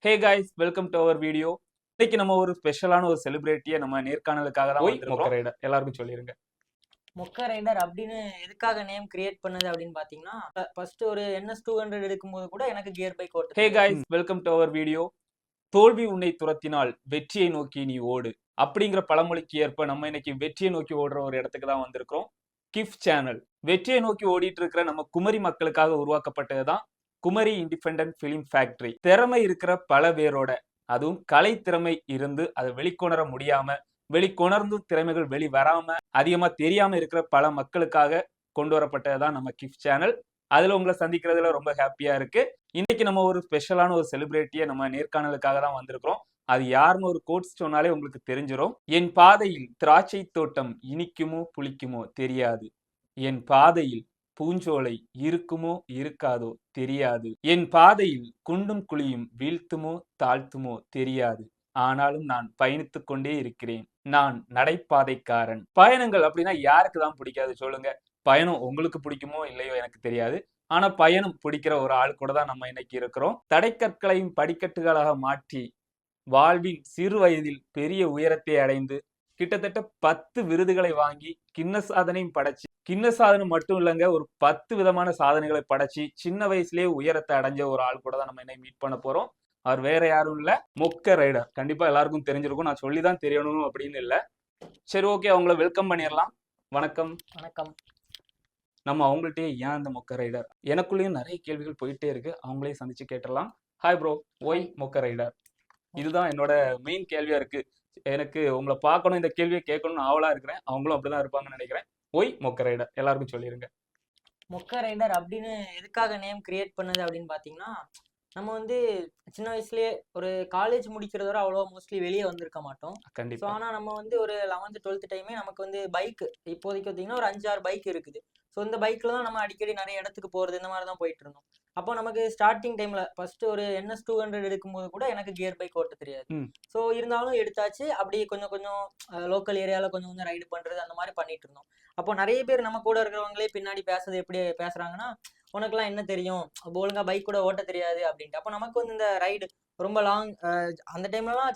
Hey guys, welcome to our video. இன்னைக்கு நம்ம ஒரு ஸ்பெஷலான ஒரு செலிபிரிட்டியை நம்ம நேர்காணலுக்காக தான் வந்திருக்கோம். ரைடர் எல்லாருக்கும் சொல்லிருங்க. மொக்க ரைடர் அப்படின்னு எதுக்காக நேம் கிரியேட் பண்ணது அப்படின்னு பாத்தீங்கன்னா, ஃபர்ஸ்ட் ஒரு NS 200 எடுக்கும்போது கூட எனக்கு கியர் பைக் ஓட்ட hey guys, welcome to our video. தோல்வி உன்னை துரத்தினால் வெற்றியை நோக்கி நீ ஓடு அப்படிங்கிற பழமொழிக்கு ஏற்ப நம்ம இன்னைக்கு வெற்றியை நோக்கி ஓடுற ஒரு இடத்துக்கு தான் வந்திருக்கிறோம். கிஃப் சேனல் வெற்றியை நோக்கி ஓடிட்டு இருக்கிற நம்ம குமரி மக்களுக்காக உருவாக்கப்பட்டதுதான் குமரி இண்டிபெண்டன்ட் பிலிம் ஃபேக்டரி. திறமை இருக்கிற பல பேரோட, அதுவும் கலை திறமை இருந்து அதை வெளிக்கொணர முடியாம, வெளிக்கொணர்ந்து திறமைகள் வெளி வராம அதிகமா தெரியாம இருக்கிற பல மக்களுக்காக கொண்டு வரப்பட்டதுதான் நம்ம கிஃப் சேனல். அதுல உங்களை சந்திக்கிறதுல ரொம்ப ஹாப்பியா இருக்கு. இன்னைக்கு நம்ம ஒரு ஸ்பெஷலான ஒரு செலிபிரிட்டியை நம்ம நேர்காணலுக்காக தான் வந்திருக்கிறோம். அது யாருன்னு ஒரு கோட்ஸ் சொன்னாலே உங்களுக்கு தெரிஞ்சிடும். என் பாதையில் திராட்சை தோட்டம் இனிக்குமோ புளிக்குமோ தெரியாது, என் பாதையில் பூஞ்சோலை இருக்குமோ இருக்காதோ தெரியாது, என் பாதையில் குண்டும் குழியும் வீழ்த்துமோ தாழ்த்துமோ தெரியாது, ஆனாலும் நான் பயணித்துக் கொண்டே இருக்கிறேன், நான் நடைபாதைக்காரன். பயணங்கள் அப்படின்னா யாருக்கு தான் பிடிக்காது சொல்லுங்க. பயணம் உங்களுக்கு பிடிக்குமோ இல்லையோ எனக்கு தெரியாது. ஆனா பயணம் பிடிக்கிற ஒரு ஆள் கூட தான் நம்ம இன்னைக்கு இருக்கிறோம். தடைக்கற்களையும் படிக்கட்டுகளாக மாற்றி வாழ்வின் சிறு வயதில் பெரிய உயரத்தை அடைந்து கிட்டத்தட்ட 10 விருதுகளை வாங்கி கின்ன சாதனையும் படைச்சு, கின்ன சாதனை மட்டும் இல்லைங்க, ஒரு 10 விதமான சாதனைகளை படைச்சு சின்ன வயசுலயே உயரத்தை அடைஞ்ச ஒரு ஆள் கூட தான் நம்ம இன்னைக்கு மீட் பண்ண போறோம். அவர் வேற யாரும் இல்ல, மொக்க ரைடர். கண்டிப்பா எல்லாருக்கும் தெரிஞ்சிருக்கும், நான் சொல்லிதான் தெரியணும் அப்படின்னு இல்ல. சரி, ஓகே, அவங்கள வெல்கம் பண்ணிடலாம். வணக்கம். வணக்கம். நம்ம அவங்கள்ட்டயே ஏன் அந்த மொக்க ரைடர், எனக்குள்ளேயும் நிறைய கேள்விகள் போயிட்டே இருக்கு, அவங்களையும் சந்திச்சு கேட்டுடலாம். ஹாய் ப்ரோ, ஒய் மொக்க ரைடர்? இதுதான் என்னோட மெயின் கேள்வியா இருக்கு. எனக்கு உங்களை பார்க்கணும், இந்த கேள்வியை கேட்கணும்னு ஆவலா இருக்கிறேன். அவங்களும் அப்படிதான் இருப்பாங்கன்னு நினைக்கிறேன். ஒய் மொக்க ரைடர் எல்லாருக்கும் சொல்லிருங்க. மொக்க ரைடர் அப்படின்னு எதுக்காக நேம் கிரியேட் பண்ணது அப்படின்னு பாத்தீங்கன்னா, நம்ம வந்து சின்ன வயசுலயே ஒரு காலேஜ் முடிக்கிறது வரை அவ்வளோ மோஸ்ட்லி வெளியே வந்திருக்க மாட்டோம். ஸோ கண்டிப்பா. ஆனால் நம்ம வந்து ஒரு 11th 12th டைமே நமக்கு வந்து பைக் இப்போதைக்கு பார்த்தீங்கன்னா ஒரு 5 6 பைக் இருக்குது. ஸோ இந்த பைக்கில் தான் நம்ம அடிக்கடி நிறைய இடத்துக்கு போகிறது, இந்த மாதிரி தான் போயிட்டு இருந்தோம். அப்போ நமக்கு ஸ்டார்டிங் டைமில் ஃபர்ஸ்ட் ஒரு NS 200 எடுக்கும்போது கூட எனக்கு கியர் பைக் ஓட்ட தெரியாது. ஸோ இருந்தாலும் எடுத்தாச்சு. அப்படியே கொஞ்சம் கொஞ்சம் லோக்கல் ஏரியாவில் கொஞ்சம் கொஞ்சம் ரைடு பண்ணுறது அந்த மாதிரி பண்ணிட்டு இருந்தோம். அப்போ நிறைய பேர் நம்ம கூட இருக்கிறவங்களே பின்னாடி பேசுறது எப்படி பேசுறாங்கன்னா, உனக்குலாம் என்ன தெரியும், ஒழுங்கா பைக் கூட ஓட்ட தெரியாது அப்படின்ட்டு. அப்போ நமக்கு வந்து இந்த ரைடு ரொம்ப லாங், அந்த டைம்லலாம்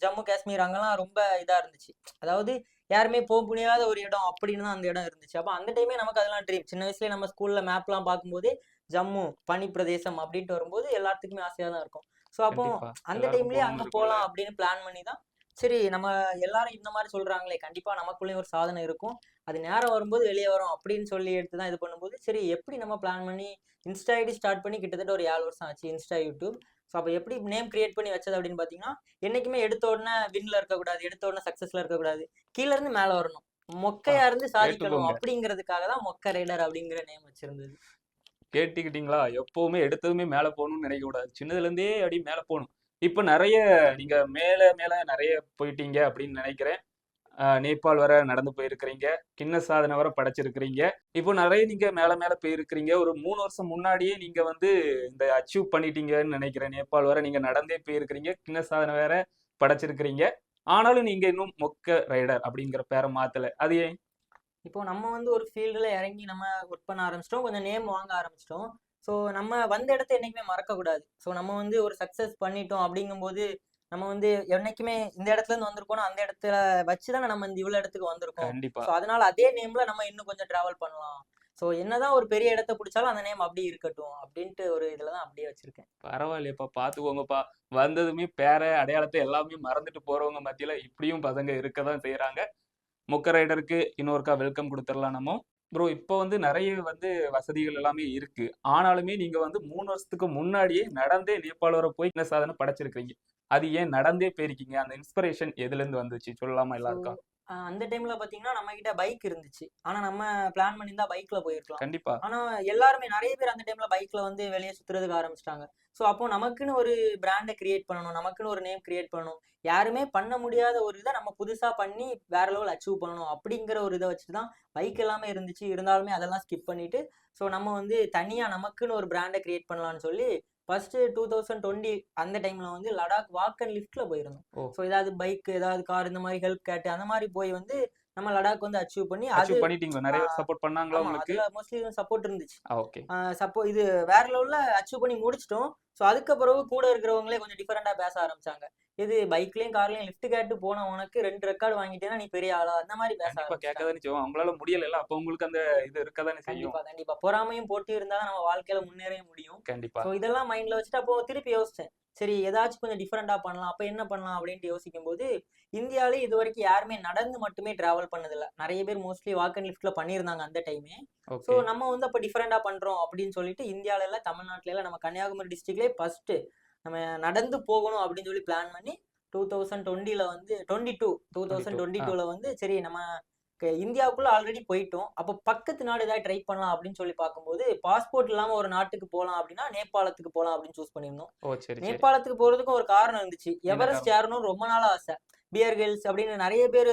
ஜம்மு காஷ்மீர் அங்கெல்லாம் ரொம்ப இதா இருந்துச்சு. அதாவது யாருமே போக முடியாத ஒரு இடம் அப்படின்னு தான் அந்த இடம் இருந்துச்சு. அப்போ அந்த டைமே நமக்கு அதெல்லாம் ட்ரீம். சின்ன வயசுல நம்ம ஸ்கூல்ல மேப்லாம் பார்க்கும்போதே ஜம்மு பனி பிரதேசம் அப்படின்ட்டு வரும்போது எல்லாத்துக்குமே ஆசையா தான் இருக்கும். ஸோ அப்போ அந்த டைம்லயே அங்க போகலாம் அப்படின்னு பிளான் பண்ணி தான், சரி நம்ம எல்லாரும் இந்த மாதிரி சொல்றாங்களே, கண்டிப்பா நமக்குள்ளேயும் ஒரு சாதனை இருக்கும், அது நேரம் வரும்போது வெளியே வரும் அப்படின்னு சொல்லி எடுத்து தான் இது பண்ணும்போது, சரி எப்படி நம்ம பிளான் பண்ணி இன்ஸ்டா ஐடி ஸ்டார்ட் பண்ணி கிட்டத்தட்ட ஒரு 7 வருஷம் ஆச்சு, இன்ஸ்டா யூடியூப். ஸோ அப்போ எப்படி நேம் கிரியேட் பண்ணி வச்சது அப்படின்னு பார்த்தீங்கன்னா, என்னைக்குமே எடுத்த உடனே வின்ல இருக்கக்கூடாது, எடுத்த உடனே சக்ஸஸ்ல இருக்கக்கூடாது, கீழே இருந்து மேலே வரணும், மொக்கையா இருந்து சாதிக்கணும் அப்படிங்கிறதுக்காக தான் மொக்க ரைடர் அப்படிங்கிற நேம் வச்சிருந்தது. கேட்டுக்கிட்டீங்களா? எப்பவுமே எடுத்ததுமே மேல போகணும்னு நினைக்க கூடாது, சின்னதுல இருந்தே அப்படி மேல போகணும். இப்ப நிறைய நீங்க மேல மேல நிறைய போயிட்டீங்க அப்படின்னு நினைக்கிறேன். நேபாள் வர நடந்து போயிருக்கிறீங்க, கின்ன சாதனை வர படைச்சிருக்கிறீங்க. இப்போ நிறைய நீங்க மேல மேல போயிருக்கிறீங்க. ஒரு 3 வருஷம் முன்னாடியே நீங்க வந்து இந்த அச்சீவ் பண்ணிட்டீங்கன்னு நினைக்கிறேன். நேபாள் வர நீங்க நடந்தே போயிருக்கிறீங்க, கின்ன சாதனை வேற படைச்சிருக்கிறீங்க. ஆனாலும் நீங்க இன்னும் மொக்க ரைடர் அப்படிங்கிற பேரை மாத்தல, அது ஏன்? இப்போ நம்ம வந்து ஒரு ஃபீல்டுல இறங்கி நம்ம ஒர்க் பண்ண ஆரம்பிச்சிட்டோம், கொஞ்சம் நேம் வாங்க ஆரம்பிச்சிட்டோம். ஸோ நம்ம வந்த இடத்த என்னைக்குமே மறக்கக்கூடாது. ஸோ நம்ம வந்து ஒரு சக்ஸஸ் பண்ணிட்டோம் அப்படிங்கும்போது, நம்ம வந்து என்னைக்குமே இந்த இடத்துல இருந்து வந்திருக்கோம்னா அந்த இடத்துல வச்சுதானே நம்ம இந்த இவ்வளவு இடத்துக்கு வந்திருக்கோம். கண்டிப்பா. ஸோ அதனால அதே நேம்ல நம்ம இன்னும் கொஞ்சம் டிராவல் பண்ணலாம். ஸோ என்னதான் ஒரு பெரிய இடத்த பிடிச்சாலும் அந்த நேம் அப்படியே இருக்கட்டும் அப்படின்ட்டு ஒரு இதுலதான் அப்படியே வச்சிருக்கேன். பரவாயில்லையப்பா, பாத்துக்கோங்கப்பா. வந்ததுமே பேர அடையாளத்தை எல்லாமே மறந்துட்டு போறவங்க மத்தியில இப்படியும் பசங்க இருக்கதான் செய்யறாங்க. மொக்க ரைடருக்கு இன்னொருக்கா வெல்கம் கொடுத்துடலாம் நம்ம. ப்ரோ, இப்போ வந்து நிறைய வந்து வசதிகள் எல்லாமே இருக்கு. ஆனாலுமே நீங்க வந்து 3 வருஷத்துக்கு முன்னாடியே நடந்தே நேபாள் வரை போய் இந்த சாதனை படைச்சிருக்கீங்க. அது ஏன் நடந்தே போயிருக்கீங்க? அந்த இன்ஸ்பிரேஷன் எதுல இருந்து வந்துச்சு சொல்லலாமா எல்லாருக்கும்? அந்த டைம்ல பாத்தீங்கன்னா நம்ம கிட்ட பைக் இருந்துச்சு. ஆனா நம்ம பிளான் பண்ணியிருந்தா பைக்ல போயிருக்கலாம். கண்டிப்பா. ஆனா எல்லாருமே நிறைய பேர் அந்த டைம்ல பைக்ல வந்து வெளியே சுத்துறதுக்கு ஆரம்பிச்சிட்டாங்க. ஸோ அப்போ நமக்குன்னு ஒரு பிராண்டை கிரியேட் பண்ணணும், நமக்குன்னு ஒரு நேம் கிரியேட் பண்ணணும். யாருமே பண்ண முடியாத ஒரு இதை நம்ம புதுசா பண்ணி வேற லெவல் அச்சீவ் பண்ணணும் அப்படிங்கிற ஒரு இதை வச்சுட்டு தான் பைக் எல்லாமே இருந்துச்சு. இருந்தாலுமே அதெல்லாம் ஸ்கிப் பண்ணிட்டு, ஸோ நம்ம வந்து தனியா நமக்குன்னு ஒரு பிராண்டை கிரியேட் பண்ணலாம்னு சொல்லி ஃபர்ஸ்ட் 2020 அந்த டைம்ல வந்து லடாக் வாக் அண்ட் லிஃப்ட்ல போயிருந்தோம். ஸோ ஏதாவது பைக், ஏதாவது கார் இந்த மாதிரி ஹெல்ப் கேட்டு அந்த மாதிரி போய் வந்து நம்ம லடாக் வந்து அச்சீவ் பண்ணி அது அச்சீவ் பண்ணிட்டீங்களா? நிறைய ஆஹ் சப்போர்ட் பண்ணாங்களா ஆமா உங்களுக்கு? அதுல மோஸ்ட்லி சப்போர்ட் இருந்துச்சு. ஓகே. இது வேற லெவல்ல அச்சீவ் பண்ணி முடிச்சிட்டோம். ஸோ அதுக்கு பிறகு கூட இருக்கிறவங்களே கொஞ்சம் டிஃபரெண்டா பேச ஆரம்பிச்சாங்க. இது பைக்லயும் கார்லயும் லிஃப்ட் கேட்டு போன உனக்கு 2 ரெக்கார்டு வாங்கிட்டேன்னா நீ பெரிய ஆளா அந்த மாதிரி பேச கண்டிப்பா ஆரம்பிச்சிட்டாங்க. கேட்கதானே செய்வோம். அவங்களால முடியலைல்ல. அப்ப உங்களுக்கு அந்த இது இருக்கதானே செய்யும். கண்டிப்பா கண்டிப்பா பொறாமையும் போட்டியும் இருந்தா தான் நம்ம வாழ்க்கையில முன்னேறவே முடியும். கண்டிப்பா. ஸோ இதெல்லாம் மைண்ட்ல வச்சுட்டு அப்போ திருப்பி யோசிச்சேன். சரி ஏதாச்சும் கொஞ்சம் டிஃபரெண்டா பண்ணலாம். அப்ப என்ன பண்ணலாம் அப்படின்ட்டு யோசிக்கும் போது இந்தியாவிலே இது வரைக்கும் யாருமே நடந்து மட்டுமே டிராவல் பண்ணதில்ல. நிறைய பேர் மோஸ்ட்லி வாக் அண்ட் லிஃப்ட்ல பண்ணியிருந்தாங்க அந்த டைமே. So okay. நம்ம வந்து அப்ப டிஃபரெண்டா பண்றோம் அப்படின்னு சொல்லிட்டு இந்தியாவில எல்லாம் தமிழ்நாட்டுல எல்லாம் நம்ம கன்னியாகுமரி டிஸ்ட்ரிக்ட்லயே ஃபர்ஸ்ட் நம்ம நடந்து போகணும் அப்படின்னு சொல்லி பிளான் பண்ணி 2020ல வந்து 22 22. 2022ல வந்து சரி நம்ம இந்தியாவுக்குள்ள ஆல்ரெடி போயிட்டோம். அப்போ பக்கத்து நாடு ஏதாவது ட்ரை பண்ணலாம் அப்படின்னு சொல்லி பார்க்கும்போது பாஸ்போர்ட் இல்லாம ஒரு நாட்டுக்கு போலாம் அப்படின்னா நேபாளத்துக்கு போலாம் அப்படின்னு சூஸ் பண்ணியிருந்தோம். ஓ! சரி, சரி. நேபாளத்துக்கு போறதுக்கும் ஒரு காரணம் இருந்துச்சு. என்ன எவரெஸ்ட் காரணம்? ஏறணும்னு ரொம்ப நாளா ஆசை. பியர் கேர்ள்ஸ் அப்படின்னு நிறைய பேர்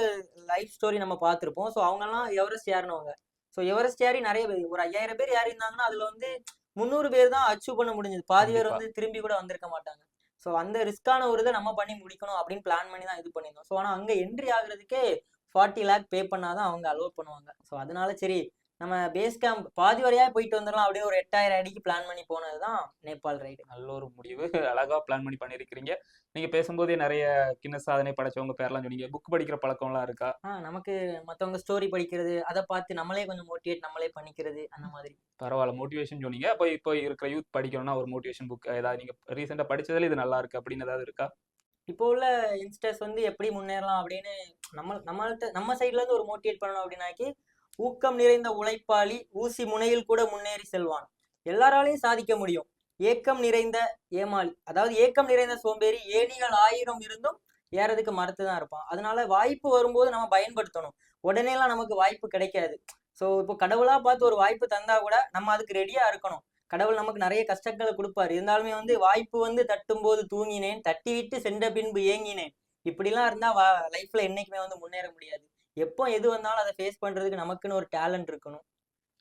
லைஃப் ஸ்டோரி நம்ம பார்த்திருப்போம். ஸோ அவங்கலாம் எவரெஸ்ட் ஏறினவங்க. ஸோ எவரெஸ்ட் ஏறி நிறைய பேர் ஒரு 5000 பேர் ஏறி இருந்தாங்கன்னா அதுல வந்து 300 பேர் தான் அச்சீவ் பண்ண முடிஞ்சது. பாதி பேர் கண்டிப்பா. வந்து திரும்பி கூட வந்திருக்க மாட்டாங்க. ஸோ அந்த ரிஸ்கான ஒரு இதை நம்ம பண்ணி முடிக்கணும் அப்படின்னு பிளான் பண்ணி தான் இது பண்ணியிருந்தோம். ஸோ ஆனா அங்க என்ட்ரி ஆகுறதுக்கே 40 லேக் பே பண்ணாதான் அவங்க அலோவ் பண்ணுவாங்க. ஸோ அதனால சரி நம்ம பேஸ் கேம்ப் பாதி வரையா போயிட்டு வந்துடலாம் அப்படியே ஒரு 8000 அடிக்கு பிளான் பண்ணி போனதுதான் நேபாள் ரைடு. நல்ல ஒரு முடிவு. அழகா பிளான் பண்ணி பண்ணியிருக்கிறீங்க. நீங்க பேசும்போதே நெறைய கின்னஸ் சாதனை படைச்சவங்க பேர்லாம் சொன்னீங்க. புக் படிக்கிற பழக்கம்லாம் இருக்கா? நமக்கு மத்தவங்க ஸ்டோரி படிக்கிறது, அதை பார்த்து நம்மளே கொஞ்சம் மோட்டிவேட் நம்மளே பண்ணிக்கிறது அந்த மாதிரி. பரவால்ல. மோட்டிவேஷன் சொன்னீங்க. அப்ப இப்போ இருக்கிற யூத் படிக்கணும்னா ஒரு மோட்டிவேஷன் புக் ஏதாவது நீங்க ரீசென்ட்டா படிச்சதுல இது நல்லா இருக்கு அப்படின்னு ஏதாவது இருக்கா? இப்போ உள்ள யங்ஸ்டர்ஸ் வந்து எப்படி முன்னேறலாம் அப்படின்னு நம்ம சைட்ல இருந்து ஒரு மோட்டிவேட் பண்ணணும் அப்படின்னாக்கி ஊக்கம் நிறைந்த உழைப்பாளி ஊசி முனையில் கூட முன்னேறி செல்வான். எல்லாராலையும் சாதிக்க முடியும். ஏக்கம் நிறைந்த ஏமாளி, அதாவது ஏக்கம் நிறைந்த சோம்பேறி ஏணிகள் 1000 இருந்தும் ஏறதுக்கு மறுத்து தான் இருப்பான். அதனால வாய்ப்பு வரும்போது நம்ம பயன்படுத்தணும். உடனேலாம் நமக்கு வாய்ப்பு கிடைக்காது. ஸோ இப்போ கடவுளா பார்த்து ஒரு வாய்ப்பு தந்தா கூட நம்ம அதுக்கு ரெடியா இருக்கணும். கடவுள் நமக்கு நிறைய கஷ்டங்களை கொடுப்பாரு. இருந்தாலுமே வந்து வாய்ப்பு வந்து தட்டும்போது தூங்கினேன், தட்டிவிட்டு சென்ற பின்பு ஏங்கினேன். இப்படிலாம் இருந்தா லைஃப்ல என்னைக்குமே வந்து முன்னேற முடியாது. எப்போ எது வந்தாலும் அதை ஃபேஸ் பண்றதுக்கு நமக்குன்னு ஒரு டேலண்ட் இருக்கணும்.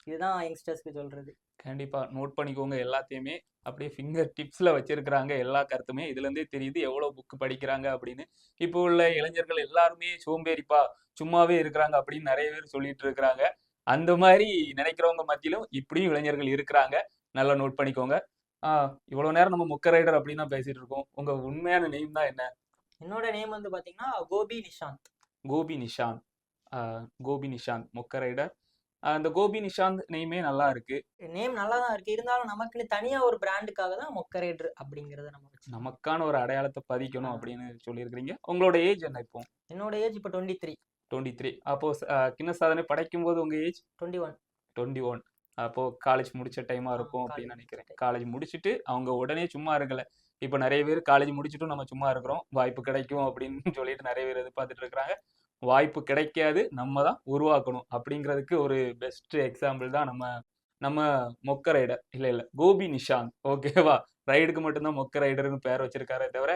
இதுதான் யங்ஸ்டர்ஸ்க்கு சொல்றது. கண்டிப்பா. நோட் பண்ணிக்கோங்க எல்லாத்தையுமே. அப்படியே ஃபிங்கர் டிப்ஸ்ல வச்சிருக்கிறாங்க எல்லா கருத்துமே. இதுலருந்தே தெரியுது எவ்வளோ புக் படிக்கிறாங்க அப்படின்னு. இப்போ உள்ள இளைஞர்கள் எல்லாருமே சோம்பேறிப்பா, சும்மாவே இருக்கிறாங்க அப்படின்னு நெறைய பேர் சொல்லிட்டு இருக்கிறாங்க. அந்த மாரி நினைக்கிறவங்க மத்தியிலும் இப்படியும் இளைஞர்கள் இருக்கிறாங்க. நல்லா நோட் பண்ணிக்கோங்க. ஆ இவ்வளோ நேரம் நம்ம மொக்க ரைடர் அப்படின்னு தான் பேசிட்டு இருக்கோம். உங்க உண்மையான நேம் தான் என்ன? என்னோட நேம் வந்து பாத்தீங்கன்னா கோபி நிஷாந்த். கோபி நிஷாந்த். ஆ கோபி நிஷாந்த் மொக்க ரைடர். அந்த கோபி நிஷாந்த் நேமே நல்லா இருக்கு. நேம் நல்லா தான் இருக்கு. இருந்தாலும் நமக்குன்னு தனியா ஒரு பிராண்டுக்காக தான் மொக்க ரைடர் அப்படிங்கறத நம்ம வச்சு. நமக்கான ஒரு அடையாளத்த பதிக்கணும் அப்படின்னு சொல்லியிருக்கிறீங்க. உங்களோட ஏஜ் என்ன இப்போ? என்னோட ஏஜ் இப்போ 23. 23. அப்போ கின்னஸ் சாதனை படைக்கும்போது உங்க ஏஜ்? 21. 21. அப்போ காலேஜ் முடிச்ச டைமா இருக்கும் அப்படின்னு காலேஜ் நினைக்கிறேன். முடிச்சிட்டேன். காலேஜ் முடிச்சுட்டு அவங்க உடனே சும்மா இருக்கல. இப்ப நெறைய பேர் காலேஜ் முடிச்சுட்டும் நம்ம சும்மா இருக்கிறோம். வாய்ப்பு கிடைக்கும் அப்படின்னு சொல்லிட்டு நெறைய பேர் எதிர்பார்த்துட்டு இருக்கிறாங்க. வாய்ப்பு கிடைக்காது. நம்ம தான் உருவாக்கணும். அப்படிங்கிறதுக்கு ஒரு பெஸ்ட் எக்ஸாம்பிள் தான் நம்ம நம்ம மொக்க ரைடர். இல்ல. கோபி நிஷாந்த். ஓகேவா? ரைடுக்கு மட்டும் தான் மொக்க ரைடர்ன்னு பேர் வச்சிருக்காரே தவிர,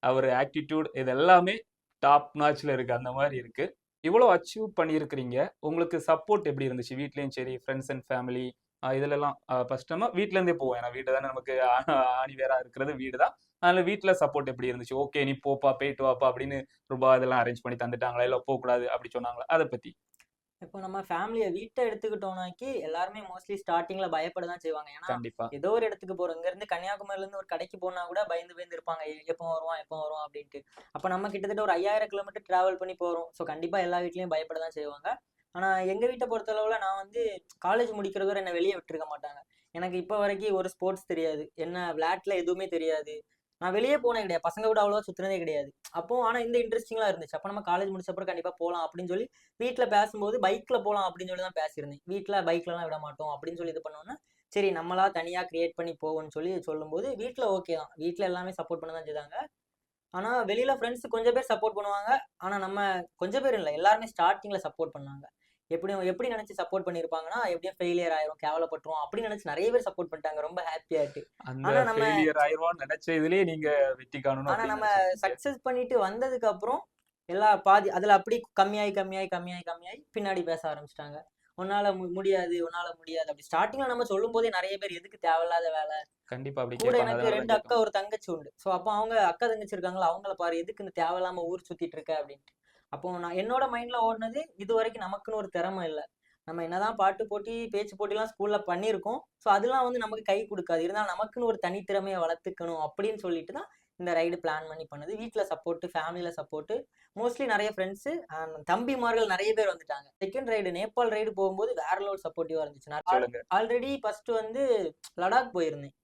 அவரு ஆட்டிட்யூட் இது எல்லாமே டாப் நாச்ல இருக்கு. அந்த மாரி இருக்கு. இவ்வளோ அச்சீவ் பண்ணியிருக்கிறீங்க. உங்களுக்கு சப்போர்ட் எப்படி இருந்துச்சு? வீட்லயும் சரி, ஃப்ரெண்ட்ஸ் அண்ட் ஃபேமிலி இதுலலாம் ஃபர்ஸ்ட் நம்ம வீட்ல இருந்தே போவோம். ஏன்னா வீடு தானே நமக்கு ஆணி வேரா இருக்கிறது வீடு தான். அதனால வீட்ல சப்போர்ட் எப்படி இருந்துச்சு? ஓகே நீ போப்பா, போயிட்டு வாப்பா அப்படின்னு ரூபாய் இதெல்லாம் அரேஞ்ச் பண்ணி தந்துட்டாங்களா? இல்ல போக்கூடாது அப்படி சொன்னாங்களா? அத பத்தி. இப்போ நம்ம ஃபேமிலியை வீட்டை எடுத்துக்கிட்டோம்னாக்கி எல்லாருமே மோஸ்ட்லி ஸ்டார்டிங்ல பயப்பட தான் செய்வாங்க. ஏன்னா கண்டிப்பா. ஏதோ ஒரு இடத்துக்கு போறோம். இங்க இருந்து கன்னியாகுமரியில இருந்து ஒரு கடைக்கு போனா கூட பயந்து பயந்து இருப்பாங்க. எப்போ வருவான் எப்போ வருவான் அப்படின்ட்டு. அப்ப நம்ம கிட்டத்தட்ட ஒரு 5000 கிலோமீட்டர் டிராவல் பண்ணி போறோம். ஸோ கண்டிப்பா எல்லா வீட்லயும் பயப்பட தான் செய்வாங்க. ஆனா எங்க வீட்டை பொறுத்தளவுல நான் வந்து காலேஜ் முடிக்கிறது வரை என்ன வெளியே விட்டுருக்க மாட்டாங்க. எனக்கு இப்போ வரைக்கும் ஒரு ஸ்போர்ட்ஸ் தெரியாது. என்ன விளையாட்டுல எதுவுமே தெரியாது. நான் வெளியே போனே கிடையாது. பசங்க கூட அவ்வளவா சுத்துனதே கிடையாது. அப்போ ஆனா இந்த இன்ட்ரெஸ்டிங்லாம் இருந்துச்சு. அப்ப நம்ம காலேஜ் முடிச்ச அப்புறம் கண்டிப்பா போலாம் அப்படின்னு சொல்லி வீட்ல பேசும்போது பைக்ல போலாம் அப்படின்னு சொல்லி தான் பேசியிருந்தேன். வீட்ல பைக்லலாம் விட மாட்டோம் அப்படின்னு சொல்லி இது பண்ணோம்னா, சரி நம்மளா தனியா கிரியேட் பண்ணி போவோம்னு சொல்லி சொல்லும்போது வீட்ல ஓகே தான். வீட்ல எல்லாமே சப்போர்ட் பண்ண தான் செய்தாங்க. ஆனா வெளியில ஃப்ரெண்ட்ஸ் கொஞ்சம் பேர் சப்போர்ட் பண்ணுவாங்க. ஆனா நம்ம கொஞ்சம் பேர் இல்ல. எல்லாருமே ஸ்டார்ட்டிங்ல சப்போர்ட் பண்ணாங்க. எப்படி நினைச்சு சப்போர்ட் பண்ணியிருப்பாங்கன்னா, எப்படியும் ஃபெயிலியர் ஆயிரும், கேவலப்பட்டுருவோம் அப்படின்னு நினைச்சு நிறைய பேர் சப்போர்ட் பண்ணிட்டாங்க. ரொம்ப ஹாப்பியாட்டு. அந்த ஆனா நம்ம ஃபெயிலியர் ஆயிருவான்னு நெனச்ச இதுலயே நீங்க வெற்றி காணணும் ஆனா அப்படின்னு நம்ம நெனச்சிருக்கீங்க. சக்சஸ் பண்ணிட்டு வந்ததுக்கு அப்புறம் எல்லா பாதி அதுல அப்படி கம்மியாயி பின்னாடி பேச ஆரம்பிச்சிட்டாங்க. உன்னால முடியாது அப்படி ஸ்டார்டிங்ல நம்ம சொல்லும் போதே நிறைய பேர் எதுக்கு தேவையில்லாத வேலை. கண்டிப்பா அப்படி கூட கேட்பாங்க. எனக்கு அதனால 2 தான் அக்கா கேட்பாங்க. ஒரு தங்கச்சி உண்டு. ஸோ அப்போ அவங்க அக்கா தங்கச்சி இருக்காங்களா அவங்கள பாரு எதுக்கு இந்த தேவையில்லாம ஊர் சுத்திட்டு இருக்க அப்படின்னு. அப்போ நான் என்னோட மைண்ட்ல ஓடுனது இது வரைக்கும் நமக்குன்னு ஒரு திறமை இல்லை. நம்ம என்னதான் பாட்டு போட்டி பேச்சு போட்டிலாம் ஸ்கூல்ல பண்ணியிருக்கோம். ஸோ அதெல்லாம் வந்து நமக்கு கை கொடுக்காது. இருந்தாலும் நமக்குன்னு ஒரு தனித்திறமையை வளர்த்துக்கணும் அப்படின்னு சொல்லிட்டு தான் இந்த ரைடு பிளான் பண்ணி பண்ணது. வீட்டில் சப்போர்ட்டு, ஃபேமிலியில் சப்போர்ட்டு, மோஸ்ட்லி நிறைய ஃப்ரெண்ட்ஸு, தம்பிமார்கள் நிறைய பேர் வந்துட்டாங்க. செகண்ட் ரைடு நேபாள் ரைடு போகும்போது வேற லெவல் சப்போர்ட்டிவாக இருந்துச்சு. நான் சொல்லுங்க. ஆல்ரெடி ஃபர்ஸ்ட் வந்து லடாக் போயிருந்தேன்.